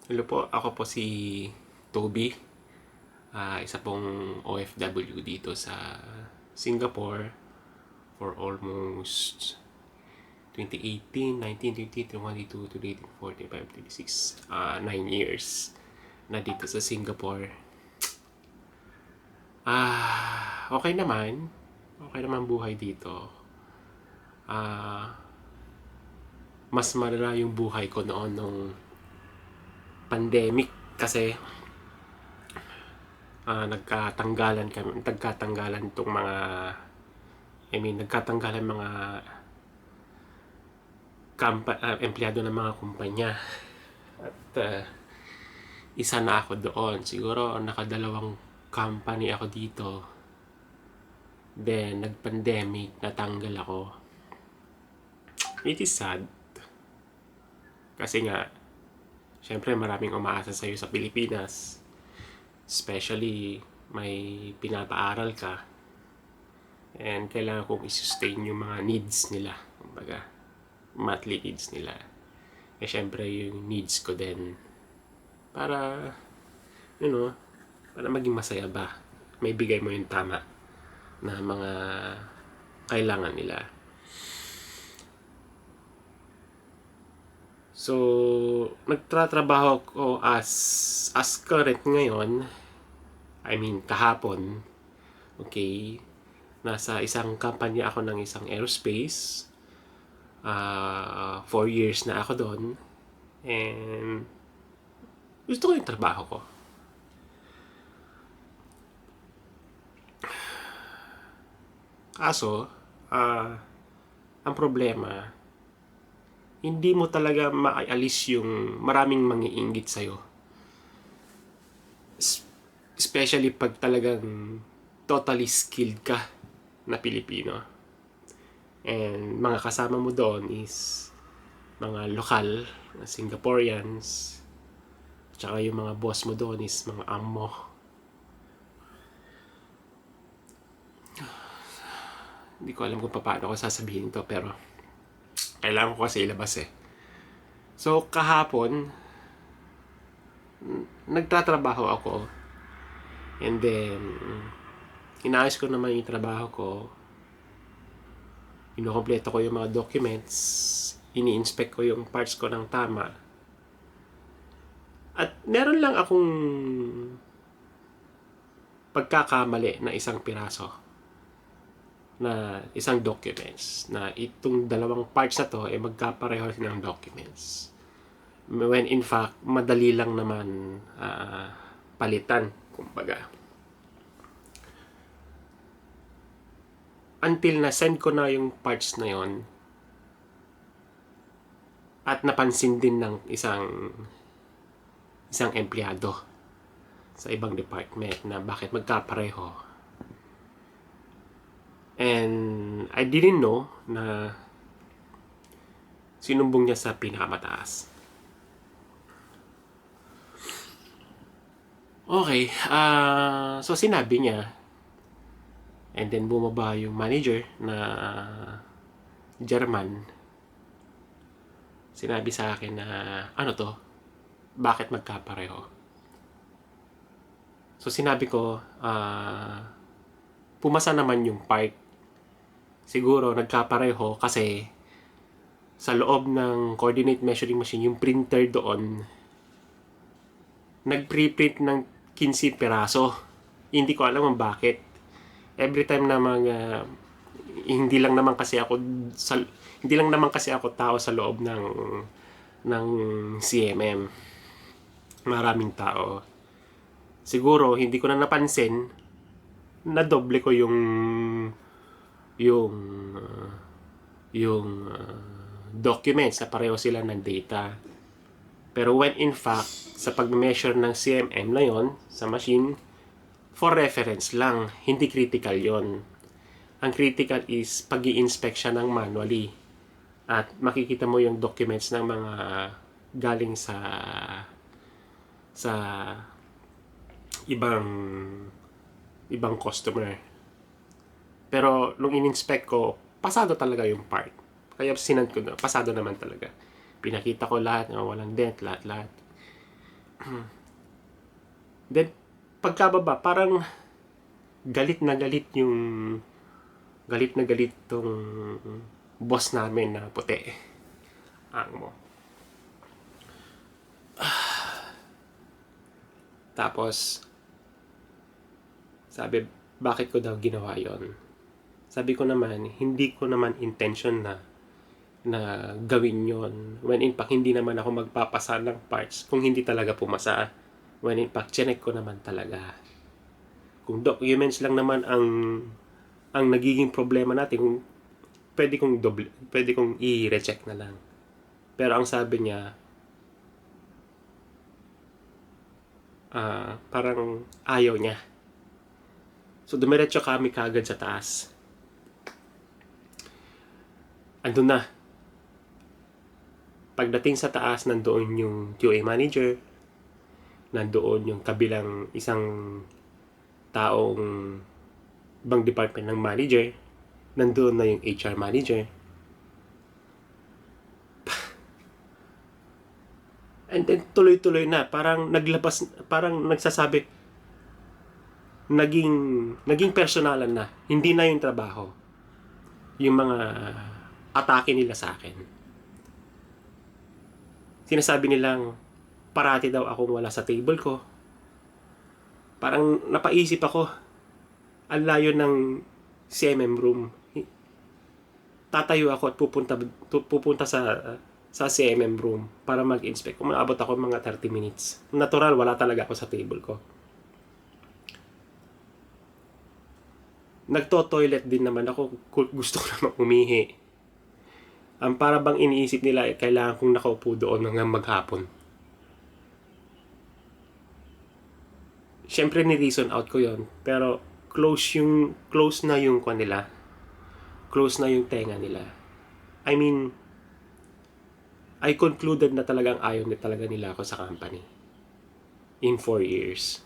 Hello po, ako po si Toby. Isa pong OFW dito sa Singapore for almost 2018, 19, 20, 21, 22, 23, 24, 25, 26, 9 years na dito sa Singapore. Okay naman. Okay naman buhay dito. Mas malala yung buhay ko noon nung pandemic kasi nagkatanggalan itong mga nagkatanggalan mga empleyado ng mga kumpanya. At isa na ako doon. Siguro nakadalawang company ako dito. Then, nag-pandemic, natanggal ako. It is sad. Kasi nga, syempre maraming umaasa sa'yo sa Pilipinas. Especially, may pinapaaral ka. And kailangan kong i-sustain yung mga needs nila. Kumbaga, monthly needs nila. Syempre, yung needs ko din. Para, para maging masaya ba? May bigay mo yung tama na mga kailangan nila. So, nagtatrabaho ko as current ngayon. Kahapon. Okay. Nasa isang company ako ng isang aerospace. 4 years na ako doon. And gusto ko yung trabaho ko. Kaso, ang problema, hindi mo talaga maaalis yung maraming mangiinggit sa'yo. Especially pag talagang totally skilled ka na Pilipino. And mga kasama mo doon is mga lokal na Singaporeans. Tsaka yung mga boss mo doon is mga amo. Hindi ko alam kung paano ko sasabihin to, pero kailangan ko kasi ilabas eh. So, kahapon, nagtatrabaho ako. And then, inayos ko naman yung trabaho ko. Inokompleto ko yung mga documents. Ini-inspect ko yung parts ko ng tama. At meron lang akong pagkakamali na isang piraso na isang documents na itong dalawang parts na to magkapareho ng documents, when in fact madali lang naman palitan, kumbaga. Until na send ko na yung parts na yon at napansin din ng isang empleyado sa ibang department na bakit magkapareho. And I didn't know na sinumbong niya sa pinakamataas. Okay, so sinabi niya, and then bumaba yung manager na German. Sinabi sa akin na, ano to? Bakit magkapareho? So sinabi ko, pumasa naman yung part. Siguro nagkapareho kasi sa loob ng coordinate measuring machine, yung printer doon, nag-preprint ng 15 piraso. Hindi ko alam kung bakit. Every time na hindi lang naman kasi ako tao sa loob ng CMM. Maraming tao. Siguro hindi ko na napansin na doble ko yung documents na pareho sila ng data. Pero when in fact, sa pag-measure ng CMM na yon sa machine, for reference lang, hindi critical yon. Ang critical is pag-i-inspect siya ng manually. At makikita mo yung documents ng mga galing sa ibang customer. Pero nung in-inspect ko, pasado talaga yung part. Kaya sinand ko na, pasado naman talaga. Pinakita ko lahat, walang dent, lahat. Then, pagkababa, parang galit na galit tong boss namin na puti. Ang mo. Tapos, sabi, bakit ko daw ginawa yon? Sabi ko naman, hindi ko naman intention na gawin yon. When in fact, hindi naman ako magpapasa ng parts kung hindi talaga pumasa. When in fact, chinek ko naman talaga. Kung documents lang naman ang nagiging problema natin, kung pwede kong i-recheck na lang. Pero ang sabi niya, parang ayaw niya. So, dumiretso kami kagad sa taas. Andun na. Pagdating sa taas, nandoon yung QA manager, nandoon yung kabilang isang taong ibang department ng manager, nandoon na yung HR manager. And then tuloy-tuloy na, parang nagsasabi, naging personalan na, hindi na yung trabaho, yung mga atake nila sa akin. Sinasabi nilang parati daw akong wala sa table ko. Parang napaisip ako, ang layo ng CMM room. Tatayo ako at pupunta sa CMM room para mag-inspect. Kung maabot ako mga 30 minutes. Natural, wala talaga ako sa table ko. Nagto-toilet din naman ako. Gusto ko naman umihi. Para bang iniisip nila, kailangan kong nakaupo doon hanggang maghapon. Siyempre, ni-reason out ko yon. Pero, close na yung kwan nila. Close na yung tenga nila. I mean, I concluded na talagang ayaw talaga nila ako sa company. In 4 years.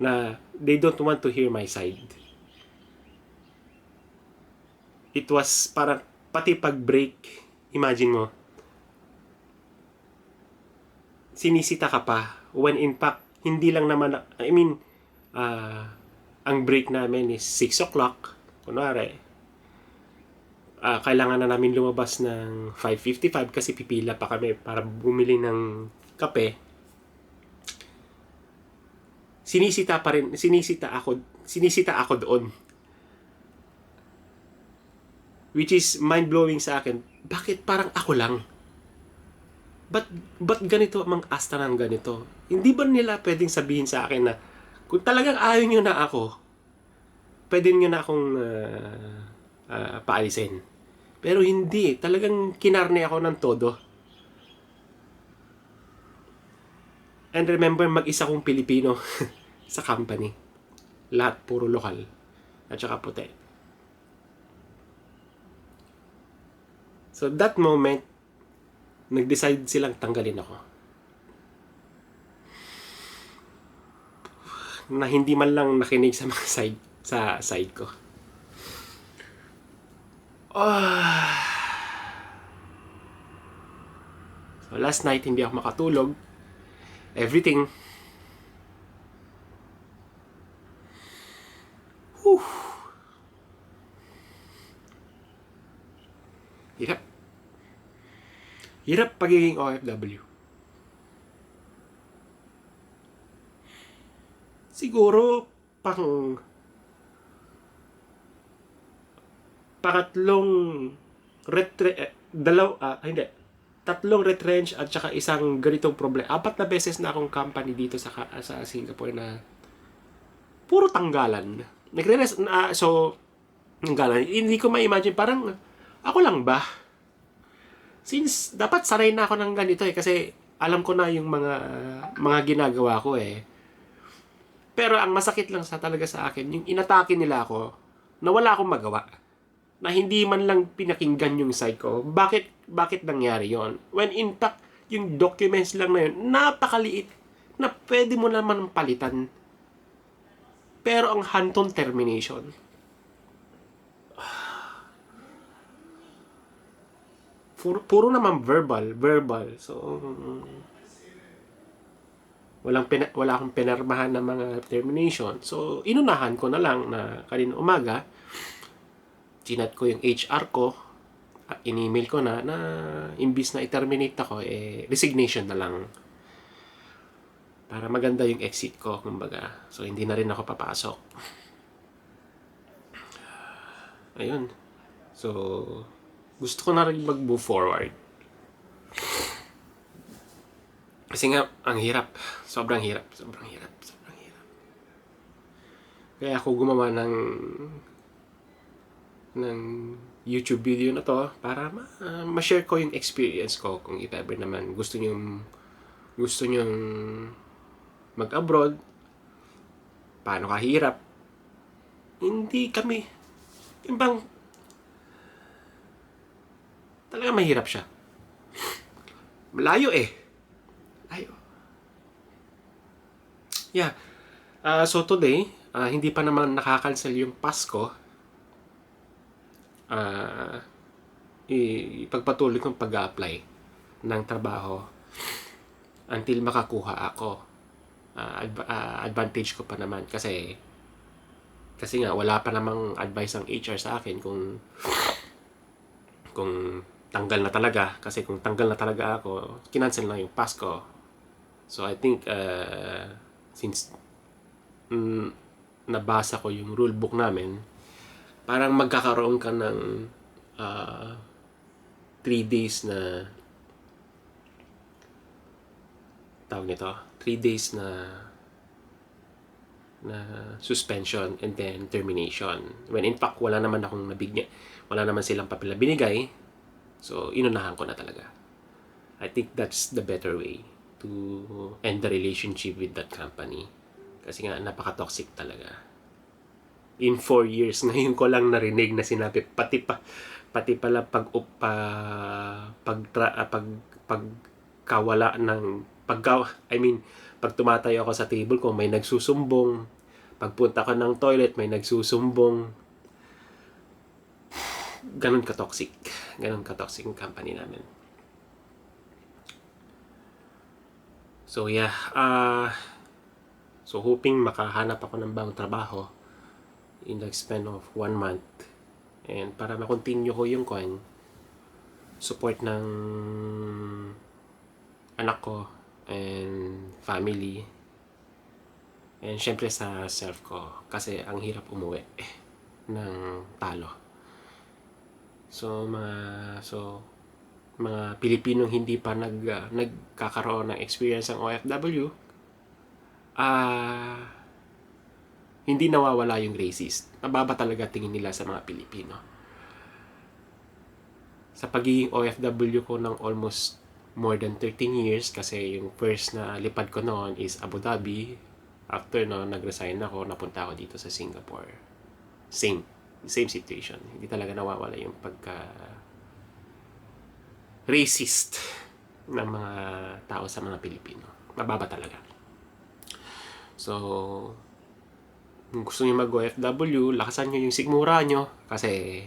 Na they don't want to hear my side. It was parang, pati pag-break, imagine mo, sinisita ka pa, when in fact, hindi lang naman, ang break namin is 6 o'clock, kunwari, kailangan na namin lumabas ng 5:55 kasi pipila pa kami para bumili ng kape. Sinisita ako doon. Which is mind-blowing sa akin. Bakit parang ako lang? Ba't ganito ang asta ng ganito? Hindi ba nila pwedeng sabihin sa akin na kung talagang ayaw nyo na ako, pwede nyo na akong paalisin. Pero hindi. Talagang kinarne ako ng todo. And remember, mag-isa kong Pilipino sa company. Lahat puro lokal. At saka puti. So that moment, nag-decide silang tanggalin ako. Na hindi man lang nakinig sa mga side ko. So last night, hindi ako makatulog. Everything. Hirap pagiging OFW. Siguro tatlong retrench at saka isang ganitong problema. 4 na beses na akong company dito sa Singapore na puro tanggalan. Tanggalan. Hindi ko ma-imagine, parang ako lang ba? Since dapat sanay na ako ng ganito kasi alam ko na yung mga ginagawa ko Pero ang masakit lang talaga sa akin, yung inatake nila ako na wala akong magawa. Na hindi man lang pinakinggan yung side ko. Bakit nangyari yon? When in fact, yung documents lang na yun, napakaliit na pwede mo naman palitan. Pero ang hanton termination, puro naman verbal. So, wala akong pinirmahan ng mga termination. So, inunahan ko na lang na kanina umaga, chinat ko yung HR ko, at in-email ko na imbis na i-terminate ako, resignation na lang. Para maganda yung exit ko, kumbaga. So, hindi na rin ako papasok. Ayun. So, gusto ko na rin mag-move forward. Kasi nga, ang hirap. Sobrang hirap. Kaya ako gumawa ng YouTube video na to para ma-share ko yung experience ko kung if ever naman gusto nyo mag-abroad, paano kahirap. Hindi kami ibang talaga mahirap siya. Malayo Layo. Yeah. So today, hindi pa naman nakakancel yung Pasko. Ipagpatuloy kong pag-a-apply ng trabaho until makakuha ako. Advantage ko pa naman kasi nga wala pa namang advice ang HR sa akin kung tanggal na talaga, kasi kung tanggal na talaga ako, kinancel na yung Pasko. So I think since nabasa ko yung rule book namin, parang magkakaroon ka ng 3 days na tawag nito, 3 days na suspension and then termination. When in fact, wala naman silang papel na binigay. So, inunahan ko na talaga. I think that's the better way to end the relationship with that company. Kasi nga, napaka-toxic talaga. In 4 years, ngayon ko lang narinig na sinabi, pati pala pag tumatayo ako sa table ko, may nagsusumbong. Pagpunta ko ng toilet, may nagsusumbong. Ganun ka-toxic yung company namin. So yeah, so hoping makahanap ako ng bagong trabaho in the span of 1 month, and para ma-continue ko yung support ng anak ko and family, and syempre sa self ko, kasi ang hirap umuwi ng talo. So mga Pilipinong hindi pa nagkakaroon ng experience ng OFW, hindi nawawala yung racist. Mababa talaga tingin nila sa mga Pilipino. Sa pagiging OFW ko ng almost more than 13 years, kasi yung first na lipad ko noon is Abu Dhabi. After no, nag-resign ako, napunta ako dito sa Singapore. Same situation. Hindi talaga nawawala yung racist ng mga tao sa mga Pilipino. Mababa talaga. So, kung gusto nyo mag-OFW, lakasan nyo yung sigmura nyo, kasi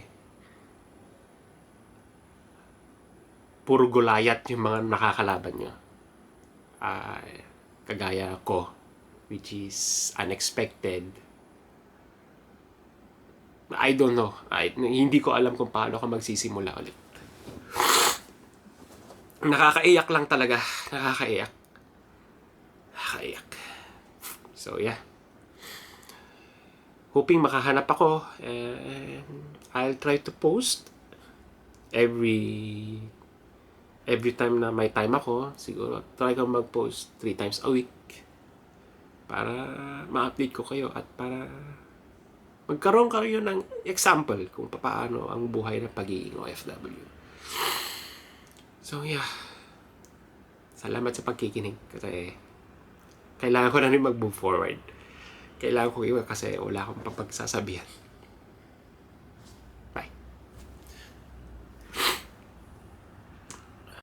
puro gulayat yung mga nakakalaban nyo. Kagaya ko, which is unexpected. I don't know. Hindi ko alam kung paano ka magsisimula ulit. Nakakaiyak lang talaga. Nakakaiyak. So yeah. Hoping makahanap ako, and I'll try to post every time na may time ako. Siguro try ko mag-post 3 times a week para ma-update ko kayo at para magkaroon kayo ng example kung paano ang buhay ng pagiging OFW. So yeah, salamat sa pagkikinig, kasi kailangan ko na rin mag-move forward. Kailangan ko iwan kasi wala akong papagsasabihan.